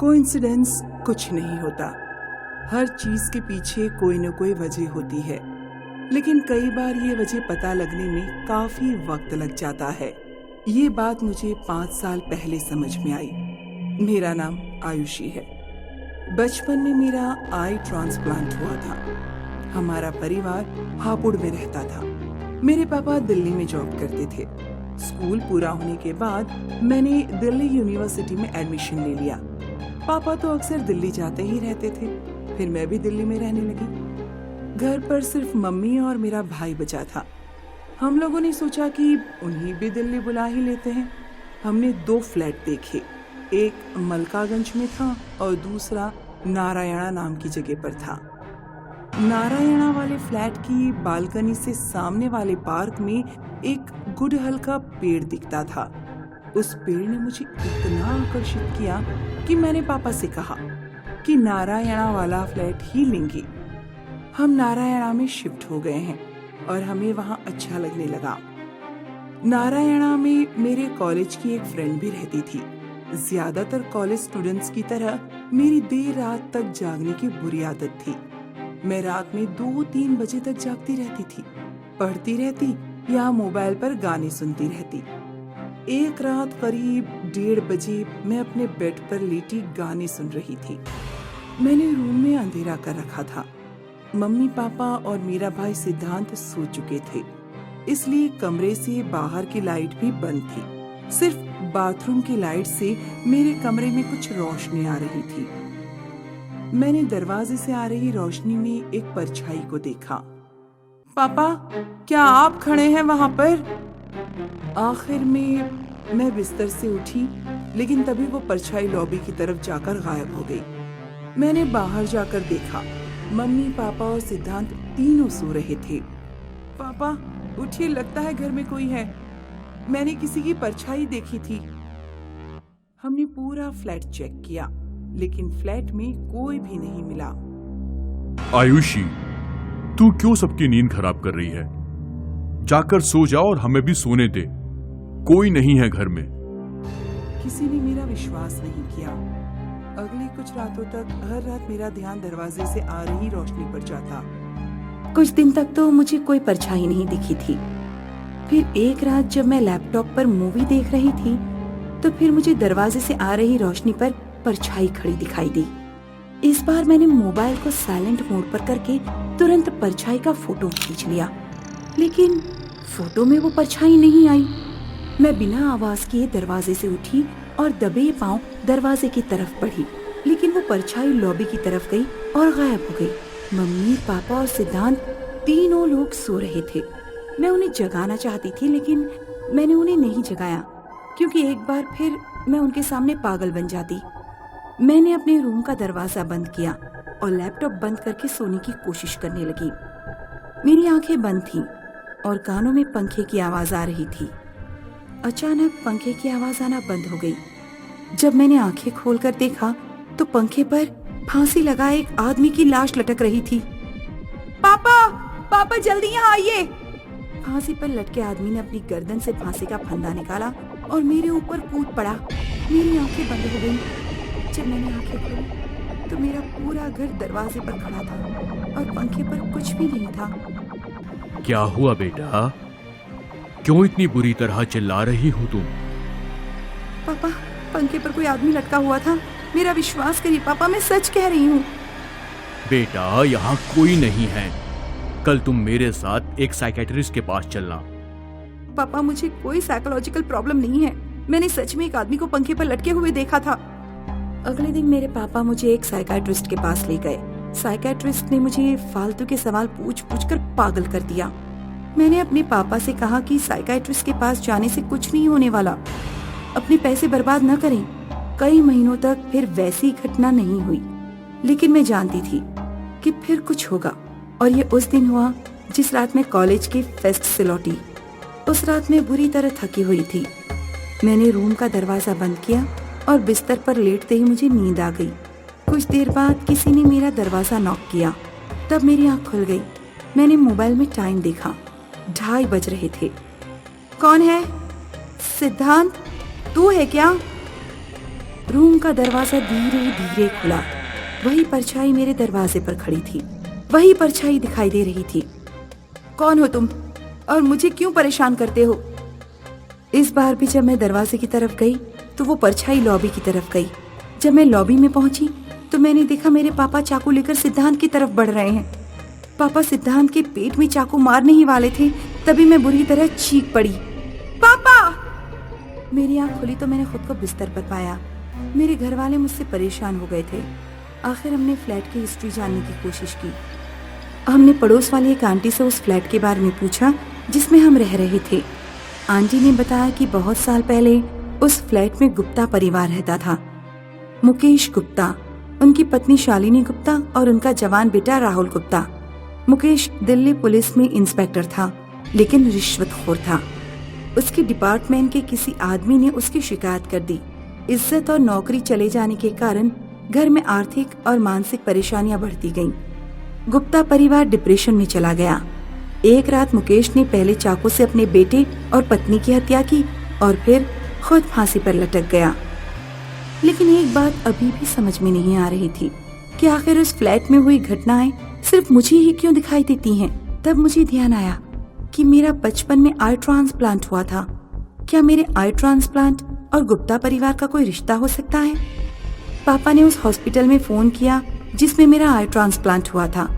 Coincidence कुछ नहीं होता। हर चीज के पीछे कोई न कोई वजह होती है, लेकिन कई बार ये वजह पता लगने में काफी वक्त लग जाता है। ये बात मुझे 5 साल पहले समझ में आई। मेरा नाम आयुषी है। बचपन में मेरा आई ट्रांसप्लांट हुआ था। हमारा परिवार हापुड़ में रहता था। मेरे पापा दिल्ली में जॉब करते थे। स्कूल पूरा होने के बाद मैंने दिल्ली यूनिवर्सिटी में एडमिशन ले लिया। पापा तो अक्सर दिल्ली जाते ही रहते थे, फिर मैं भी दिल्ली में रहने लगी। घर पर सिर्फ मम्मी और मेरा भाई बचा था। हम लोगों ने सोचा कि उन्हें भी दिल्ली बुला ही लेते हैं। हमने 2 फ्लैट देखे, एक मलकागंज में था और दूसरा नारायणा नाम की जगह पर था। नारायणा वाले फ्लैट की बालकनी से सामने वाले पार्क में एक गुड़हल का पेड़ दिखता था। उस पेड़ ने मुझे इतना आकर्षित किया कि मैंने पापा से कहा कि नारायणा वाला फ्लैट ही लेंगे। हम नारायणा में शिफ्ट हो गए हैं और हमें वहाँ अच्छा लगने लगा। नारायणा में मेरे कॉलेज की एक फ्रेंड भी रहती थी। ज्यादातर कॉलेज स्टूडेंट्स की तरह मेरी देर रात तक जागने की बुरी आदत थी। मैं रात में 2-3 बजे तक जागती रहती थी, पढ़ती रहती या मोबाइल पर गाने सुनती रहती। एक रात करीब 1:30 बजे मैं अपने बेड पर लेटी गाने सुन रही थी। मैंने रूम में अंधेरा कर रखा था। मम्मी पापा और मेरा भाई सिद्धांत सो चुके थे, इसलिए कमरे से बाहर की लाइट भी बंद थी। सिर्फ बाथरूम की लाइट से मेरे कमरे में कुछ रोशनी आ रही थी। मैंने दरवाजे से आ रही रोशनी में एक परछाई को देखा। पापा, क्या आप खड़े हैं वहां पर? आखिर में मैं बिस्तर से उठी, लेकिन तभी वो परछाई लॉबी की तरफ जाकर गायब हो गई। मैंने बाहर जाकर देखा, मम्मी पापा और सिद्धांत तीनों सो रहे थे। पापा उठिए, लगता है घर में कोई है। मैंने किसी की परछाई देखी थी। हमने पूरा फ्लैट चेक किया, लेकिन फ्लैट में कोई भी नहीं मिला। आयुषी, तू क्यों सबकी नींद खराब कर रही है? जाकर सो जा और हमें भी सोने दे। कोई नहीं है घर में। किसी ने मेरा विश्वास नहीं किया। अगली कुछ रातों तक हर रात मेरा ध्यान दरवाजे से आ रही रोशनी पर जाता। कुछ दिन तक तो मुझे कोई परछाई नहीं दिखी थी। फिर एक रात जब मैं लैपटॉप पर मूवी देख रही थी, तो फिर मुझे दरवाजे से आ रही रोशनी पर परछाई खड़ी दिखाई दी। इस बार मैंने मोबाइल को साइलेंट मोड पर करके तुरंत परछाई का फोटो खींच लिया, लेकिन फोटो में वो परछाई नहीं आई। मैं बिना आवाज किए दरवाजे से उठी और दबे पांव दरवाजे की तरफ बढ़ी, लेकिन वो परछाई लॉबी की तरफ गई और गायब हो गई। मम्मी पापा और सिद्धांत तीनों लोग सो रहे थे। मैं उन्हें जगाना चाहती थी, लेकिन मैंने उन्हें नहीं जगाया, क्योंकि एक बार फिर मैं उनके सामने पागल बन जाती। मैंने अपने रूम का दरवाजा बंद किया और लैपटॉप बंद करके सोने की कोशिश करने लगी। मेरी आंखें बंद थीं और कानों में पंखे की आवाज आ रही थी। अचानक पंखे की आवाज आना बंद हो गई। जब मैंने आंखें खोलकर देखा तो पंखे पर फांसी लगाए एक आदमी की लाश लटक रही थी। पापा, पापा जल्दी यहाँ आइए! फांसी पर लटके आदमी ने अपनी गर्दन से फांसी का फंदा निकाला और मेरे ऊपर कूद पड़ा। मेरी आंखें बंद हो गईं। जब मैंने आंखें खोली तो मेरा पूरा घर दरवाजे पर खड़ा था और पंखे पर कुछ भी नहीं था। क्या हुआ बेटा? क्यों इतनी बुरी तरह चिल्ला रही हो तुम? पापा, पंखे पर कोई आदमी लटका हुआ था। मेरा विश्वास करिए पापा, मैं सच कह रही हूँ। बेटा, यहाँ कोई नहीं है। कल तुम मेरे साथ एक साइकियाट्रिस्ट के पास चलना। पापा, मुझे कोई साइकोलॉजिकल प्रॉब्लम नहीं है। मैंने सच में एक आदमी को पंखे पर लटके हुए देखा था। अगले दिन मेरे पापा मुझे एक साइकियाट्रिस्ट के पास ले गए। साइकियाट्रिस्ट ने मुझे फालतू के सवाल पूछ कर पागल कर दिया। मैंने अपने पापा से कहा कि साइकियाट्रिस्ट के पास जाने से कुछ नहीं होने वाला, अपने पैसे बर्बाद न करें। कई महीनों तक फिर वैसी घटना नहीं हुई, लेकिन मैं जानती थी कि फिर कुछ होगा। और ये उस दिन हुआ जिस रात मैं कॉलेज के फेस्ट से लौटी। उस रात मैं बुरी तरह थकी हुई थी। मैंने रूम का दरवाजा बंद किया और बिस्तर पर लेटते ही मुझे नींद आ गई। कुछ देर बाद किसी ने मेरा दरवाजा नॉक किया। तब मेरी आंख खुल गई। मैंने मोबाइल में टाइम देखा, 2:30 बज रहे थे। कौन है? सिद्धांत, तू है क्या? रूम का दरवाजा धीरे धीरे खुला। वही परछाई मेरे दरवाजे पर खड़ी थी, वही परछाई दिखाई दे रही थी। कौन हो तुम और मुझे क्यों परेशान करते हो? इस बार भी जब मैं दरवाजे की तरफ गई तो वो परछाई लॉबी की तरफ गई। जब मैं लॉबी में पहुंची तो मैंने देखा मेरे पापा चाकू लेकर सिद्धांत की तरफ बढ़ रहे हैं। पापा सिद्धांत के पेट में चाकू मारने ही वाले थे, तभी मैं बुरी तरह चीख पड़ी, पापा! मेरी आंख खुली तो मैंने खुद को बिस्तर पर पाया। मेरे घर वाले मुझसे परेशान हो गए थे। आखिर हमने फ्लैट की हिस्ट्री जानने की कोशिश की। हमने पड़ोस वाली एक आंटी से उस फ्लैट के बारे में पूछा जिसमें हम रह रहे थे। आंटी ने बताया कि बहुत साल पहले उस फ्लैट में गुप्ता परिवार रहता था। मुकेश गुप्ता, उनकी पत्नी शालिनी गुप्ता और उनका जवान बेटा राहुल गुप्ता। मुकेश दिल्ली पुलिस में इंस्पेक्टर था, लेकिन रिश्वतखोर था। उसके डिपार्टमेंट के किसी आदमी ने उसकी शिकायत कर दी। इज्जत और नौकरी चले जाने के कारण घर में आर्थिक और मानसिक परेशानियां बढ़ती गईं। गुप्ता परिवार डिप्रेशन में चला गया। एक रात मुकेश ने पहले चाकू से अपने बेटे और पत्नी की हत्या की और फिर खुद फांसी पर लटक गया। लेकिन एक बात अभी भी समझ में नहीं आ रही थी कि आखिर उस फ्लैट में हुई घटनाएं सिर्फ मुझे ही क्यों दिखाई देती हैं। तब मुझे ध्यान आया कि मेरा बचपन में आई ट्रांसप्लांट हुआ था। क्या मेरे आई ट्रांसप्लांट और गुप्ता परिवार का कोई रिश्ता हो सकता है? पापा ने उस हॉस्पिटल में फोन किया जिसमें मेरा आई ट्रांसप्लांट हुआ था।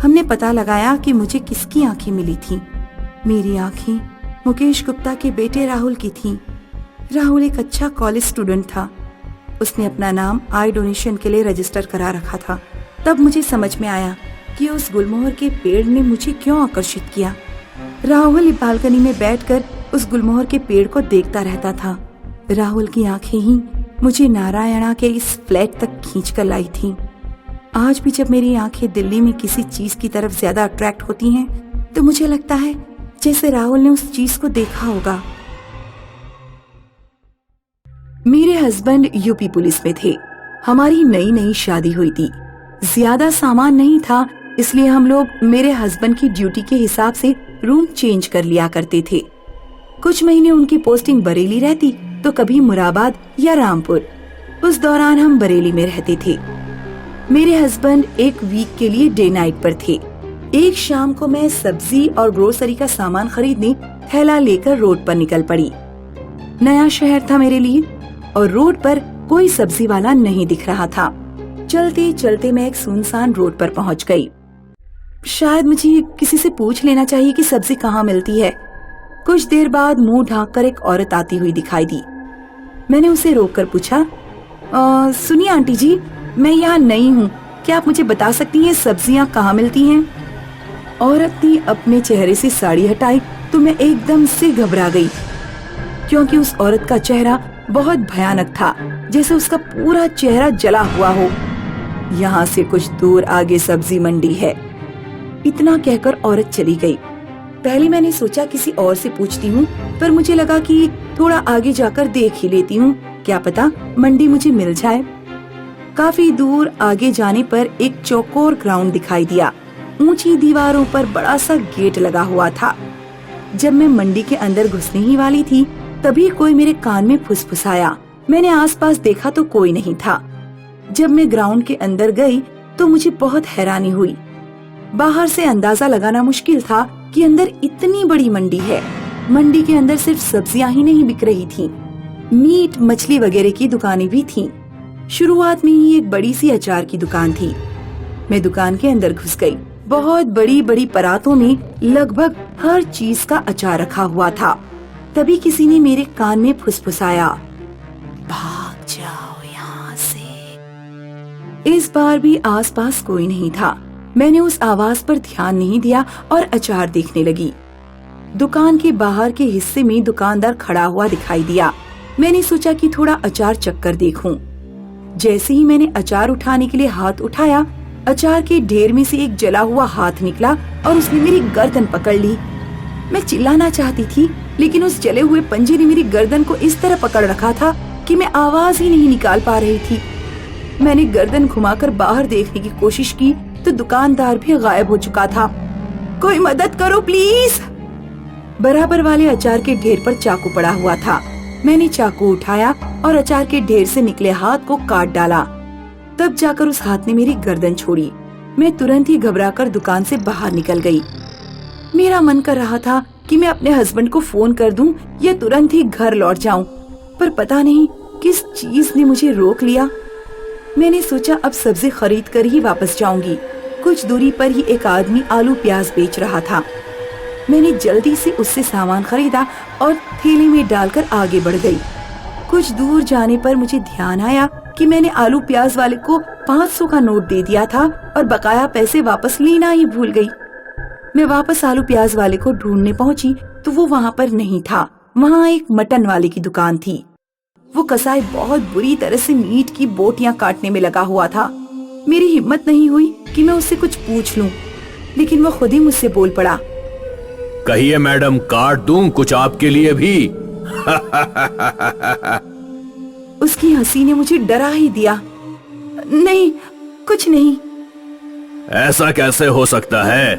हमने पता लगाया कि मुझे किसकी आंखें मिली थी। मेरी आंखें मुकेश गुप्ता के बेटे राहुल की थीं। राहुल एक अच्छा कॉलेज स्टूडेंट था। उसने अपना नाम आई डोनेशन के लिए रजिस्टर करा रखा था। तब मुझे समझ में आया कि उस गुलमोहर के पेड़ ने मुझे क्यों आकर्षित किया। राहुल बालकनी में बैठकर उस गुलमोहर के पेड़ को देखता रहता था। राहुल की आंखें ही मुझे नारायणा के इस फ्लैट तक खींच कर लाई थी। आज भी जब मेरी आंखें दिल्ली में किसी चीज की तरफ ज्यादा अट्रैक्ट होती हैं, तो मुझे लगता है जैसे राहुल ने उस चीज को देखा होगा। मेरे हस्बैंड यूपी पुलिस में थे। हमारी नई नई शादी हुई थी। ज्यादा सामान नहीं था, इसलिए हम लोग मेरे हस्बैंड की ड्यूटी के हिसाब से रूम चेंज कर लिया करते थे। कुछ महीने उनकी पोस्टिंग बरेली रहती तो कभी मुरादाबाद या रामपुर। उस दौरान हम बरेली में रहते थे। मेरे हस्बैंड एक वीक के लिए डे नाइट पर थे। एक शाम को मैं सब्जी और ग्रोसरी का सामान खरीदने थैला लेकर रोड पर निकल पड़ी। नया शहर था मेरे लिए और रोड पर कोई सब्जी वाला नहीं दिख रहा था। चलते चलते मैं एक सुनसान रोड पर पहुंच गई। शायद मुझे किसी से पूछ लेना चाहिए कि सब्जी कहाँ मिलती है। कुछ देर बाद मुंह ढांककर एक औरत आती हुई दिखाई दी। मैंने उसे रोककर पूछा, सुनिए आंटी जी, मैं यहाँ नई हूँ, क्या आप मुझे बता सकती हैं सब्जियाँ कहाँ मिलती हैं? औरत ने अपने चेहरे से साड़ी हटाई तो मैं एकदम से घबरा गई, क्योंकि उस औरत का चेहरा बहुत भयानक था, जैसे उसका पूरा चेहरा जला हुआ हो। यहाँ से कुछ दूर आगे सब्जी मंडी है, इतना कहकर औरत चली गई। पहले मैंने सोचा किसी और से पूछती हूँ, पर मुझे लगा कि थोड़ा आगे जाकर देख ही लेती हूँ, क्या पता मंडी मुझे मिल जाए। काफी दूर आगे जाने पर एक चौकोर ग्राउंड दिखाई दिया। ऊंची दीवारों पर बड़ा सा गेट लगा हुआ था। जब मैं मंडी के अंदर घुसने ही वाली थी, तभी कोई मेरे कान में फुसफुसाया। मैंने आसपास देखा तो कोई नहीं था। जब मैं ग्राउंड के अंदर गई तो मुझे बहुत हैरानी हुई। बाहर से अंदाजा लगाना मुश्किल था कि अंदर इतनी बड़ी मंडी है। मंडी के अंदर सिर्फ सब्जियां ही नहीं बिक रही थीं, मीट मछली वगैरह की दुकानें भी थीं। शुरुआत में ही एक बड़ी सी अचार की दुकान थी। मैं दुकान के अंदर घुस गई। बहुत बड़ी बड़ी परातों में लगभग हर चीज का अचार रखा हुआ था। तभी किसी ने मेरे कान में फुसफुसाया, भाग जाओ यहाँ से। इस बार भी आसपास कोई नहीं था। मैंने उस आवाज पर ध्यान नहीं दिया और अचार देखने लगी। दुकान के बाहर के हिस्से में दुकानदार खड़ा हुआ दिखाई दिया। मैंने सोचा कि थोड़ा अचार चक्कर देखूं। जैसे ही मैंने अचार उठाने के लिए हाथ उठाया, अचार के ढेर में से एक जला हुआ हाथ निकला और उसने मेरी गर्दन पकड़ ली। मैं चिल्लाना चाहती थी, लेकिन उस जले हुए पंजे ने मेरी गर्दन को इस तरह पकड़ रखा था कि मैं आवाज ही नहीं निकाल पा रही थी। मैंने गर्दन घुमाकर बाहर देखने की कोशिश की तो दुकानदार भी गायब हो चुका था। कोई मदद करो प्लीज। बराबर वाले अचार के ढेर पर चाकू पड़ा हुआ था। मैंने चाकू उठाया और अचार के ढेर से निकले हाथ को काट डाला। तब जाकर उस हाथ ने मेरी गर्दन छोड़ी। मैं तुरंत ही घबराकर दुकान से बाहर निकल गई। मेरा मन कर रहा था कि मैं अपने हस्बैंड को फोन कर दूं या तुरंत ही घर लौट जाऊं, पर पता नहीं किस चीज ने मुझे रोक लिया। मैंने सोचा अब सब्जी खरीद कर ही वापस जाऊंगी। कुछ दूरी पर ही एक आदमी आलू प्याज बेच रहा था। मैंने जल्दी से उससे सामान खरीदा और थैली में डालकर आगे बढ़ गई। कुछ दूर जाने पर मुझे ध्यान आया कि मैंने आलू प्याज वाले को 500 का नोट दे दिया था और बकाया पैसे वापस लेना ही भूल गई। मैं वापस आलू प्याज वाले को ढूंढने पहुंची तो वो वहाँ पर नहीं था। वहाँ एक मटन वाले की दुकान थी। वो कसाई बहुत बुरी तरह से मीट की बोटियां काटने में लगा हुआ था। मेरी हिम्मत नहीं हुई कि मैं उससे कुछ पूछ लूं, लेकिन वो खुद ही मुझसे बोल पड़ा। कहिए मैडम, काट दूं कुछ आपके लिए भी। उसकी हंसी ने मुझे डरा ही दिया। नहीं, कुछ नहीं। ऐसा कैसे हो सकता है?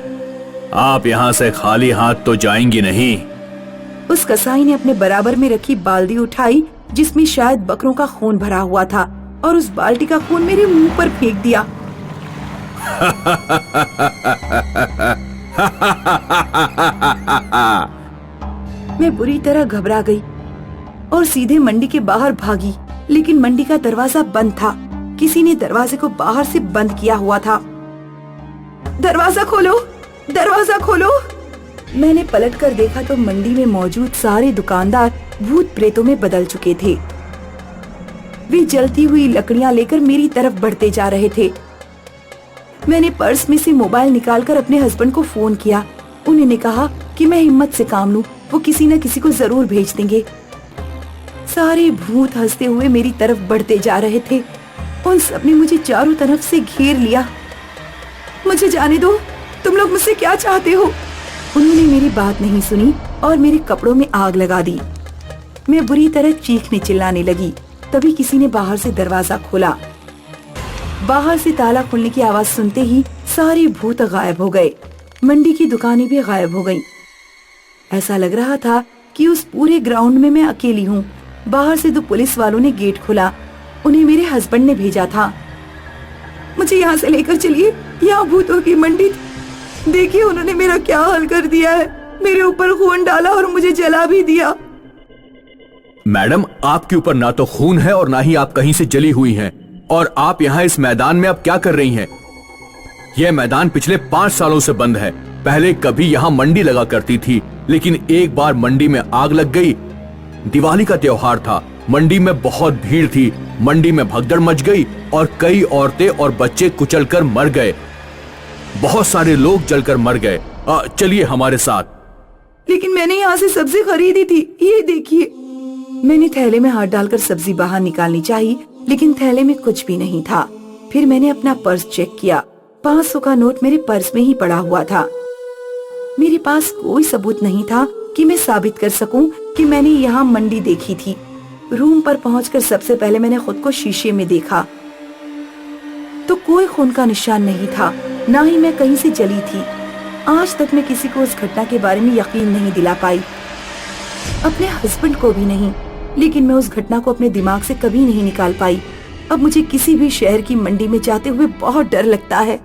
आप यहाँ से खाली हाथ तो जाएंगी नहीं। उस कसाई ने अपने बराबर में रखी बाल्टी उठाई जिसमें शायद बकरों का खून भरा हुआ था और उस बाल्टी का खून मेरे मुंह पर फेंक दिया। मैं बुरी तरह घबरा गई और सीधे मंडी के बाहर भागी, लेकिन मंडी का दरवाजा बंद था। किसी ने दरवाजे को बाहर से बंद किया हुआ था। दरवाजा खोलो, दरवाजा खोलो। मैंने पलटकर देखा तो मंडी में मौजूद सारे दुकानदार भूत प्रेतों में बदल चुके थे। वे जलती हुई लकड़ियां लेकर मेरी तरफ बढ़ते जा रहे थे। मैंने पर्स में से मोबाइल निकालकर अपने हस्बैंड को फोन किया। उन्होंने कहा कि मैं हिम्मत से काम लूं, वो किसी न किसी को जरूर भेज देंगे। सारे भूत हंसते हुए मेरी तरफ बढ़ते जा रहे थे। उन सब ने मुझे चारों तरफ से घेर लिया। मुझे जाने दो, तुम लोग मुझसे क्या चाहते हो? उन्होंने मेरी बात नहीं सुनी और मेरे कपड़ों में आग लगा दी। मैं बुरी तरह चीखने चिल्लाने लगी। तभी किसी ने बाहर से दरवाजा खोला। बाहर से ताला खुलने की आवाज सुनते ही सारे भूत गायब हो गए। मंडी की दुकानें भी गायब हो गईं। ऐसा लग रहा था कि उस पूरे ग्राउंड में मैं अकेली हूँ। बाहर से 2 पुलिस वालों ने गेट खोला। उन्हें मेरे हस्बैंड ने भेजा था। मुझे यहाँ से लेकर चलिए, यहाँ भूतों की मंडी। देखिए उन्होंने मेरा क्या हाल कर दिया है। मेरे ऊपर खून डाला और मुझे जला भी दिया। मैडम, आपके ऊपर ना तो खून है और ना ही आप कहीं से जली हुई हैं। और आप यहाँ इस मैदान में अब क्या कर रही हैं? यह मैदान पिछले 5 सालों से बंद है। पहले कभी यहाँ मंडी लगा करती थी, लेकिन एक बार मंडी में आग लग गई। दिवाली का त्योहार था, मंडी में बहुत भीड़ थी। मंडी में भगदड़ मच गई और कई औरतें और बच्चे कुचलकर मर गए। बहुत सारे लोग जलकर मर गए। चलिए हमारे साथ। लेकिन मैंने यहाँ से सब्जी खरीदी थी, ये देखिए। मैंने थैले में हाथ डालकर सब्जी बाहर निकालनी चाहिए, लेकिन थैले में कुछ भी नहीं था। फिर मैंने अपना पर्स चेक किया। 500 का नोट मेरे पर्स में ही पड़ा हुआ था। मेरे पास कोई सबूत नहीं था कि मैं साबित कर सकूं कि मैंने यहाँ मंडी देखी थी। रूम पर पहुंचकर सबसे पहले मैंने खुद को शीशे में देखा तो कोई खून का निशान नहीं था, ना ही मैं कहीं से जली थी। आज तक मैं किसी को उस घटना के बारे में यकीन नहीं दिला पाई, अपने हस्बैंड को भी नहीं। लेकिन मैं उस घटना को अपने दिमाग से कभी नहीं निकाल पाई। अब मुझे किसी भी शहर की मंडी में जाते हुए बहुत डर लगता है।